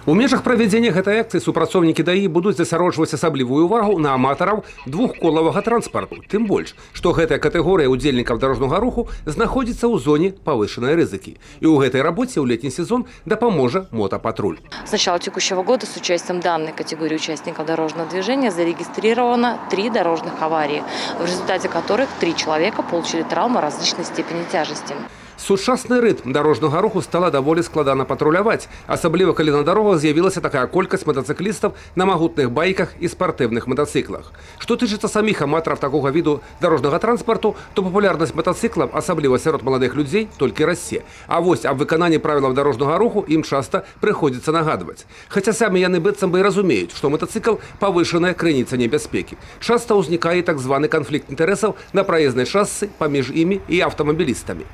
У межах правядзення гэтай акцыі супрацоўнікі ДАІ будуць засяроджваць асаблівую ўвагу на аматараў двухколавага транспарту. Тым больш, што гэтая катэгорыя удзельнікаў дарожнага руху знаходзіцца ў зоне павышанай рызыкі. І ў гэтай рабоце ў летні сезон дапаможа мотопатруль. С начала текущего года с участием данной категории участников дорожного движения зарегистрировано 3 дорожных аварии, в результате которых 3 человека получили травмы различной степени тяжести. Сучасны рытм дарожнага руху стала даволі складана патруляваць, асабліва калі на дарогах з'явілася такая колькасць матацыклістаў на магутных байках і спартыўных матацыклах. Што тычыцца саміх аматараў такога віду дарожнага транспарту, то папулярнасць матацыклаў, асабліва сярод маладых людзей, толькі расце. А вось аб выкананні правілаў дарожнага руху ім часта прыходзіцца нагадваць. Хаця самі яны быццам бы і разумеюць, што матацыкл павышаная крыніца небяспекі. Часта ўзнікае так званы канфлікт інтарэсаў на праезнай шасцы паміж імі і аўтамабілістамі.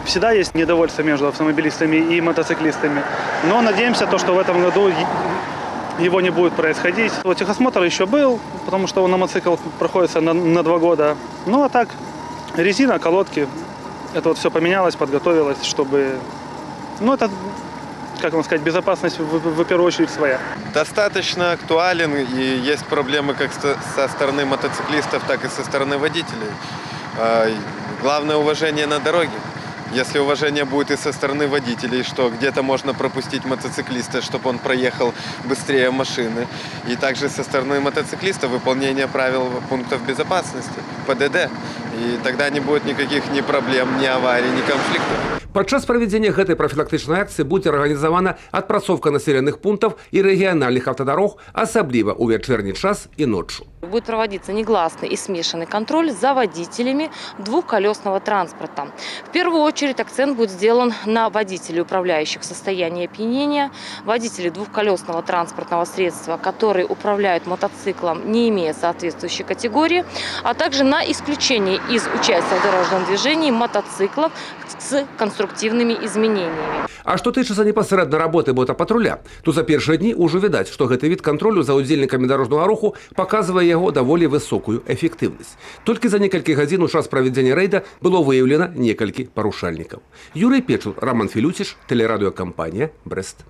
Всегда есть недовольство между автомобилистами и мотоциклистами, но надеемся, что в этом году его не будет происходить. Вот техосмотр еще был, потому что он на мотоцикл проходится на 2 года. Ну а так, резина, колодки, это вот все поменялось, подготовилось, чтобы... Ну это, как вам сказать, безопасность в первую очередь своя. Достаточно актуален, и есть проблемы как со стороны мотоциклистов, так и со стороны водителей. Главное уважение на дороге. Если уважение будет и со стороны водителей, что где-то можно пропустить мотоциклиста, чтобы он проехал быстрее машины. И также со стороны мотоциклиста выполнение правил пунктов безопасности, ПДД. И тогда не будет никаких ни проблем, ни аварий, ни конфликтов. Падчас правядзення гэтай прафілактычнай акцыі будзе арганізавана адпрацоўка населеных пунктаў і рэгіянальных аўтадарог, асабліва ў вячэрні час і ноччу. Будет проводиться негласный и смешанный контроль за водителями двухколесного транспорта. В первую очередь акцент будет сделан на водителей, управляющих в состоянии опьянения, водителей двухколесного транспортного средства, которые управляют мотоциклом, не имея соответствующей категории, а также на исключение из участия в дорожном движении мотоциклов с конструктивными изменениями. А што тычыцца непасрэдна работы мотапатруля, то за першыя дні ўжо відаць, што гэты від кантролю за удзельнікамі дарожнага руху паказвае яго даволі высокую эфектыўнасць. Толькі за некалькі гадзін у час правядзення рэйда было выяўлена некалькі парушальнікаў. Юрый Печур, Роман Филютиш, телерадиокомпания «Брест».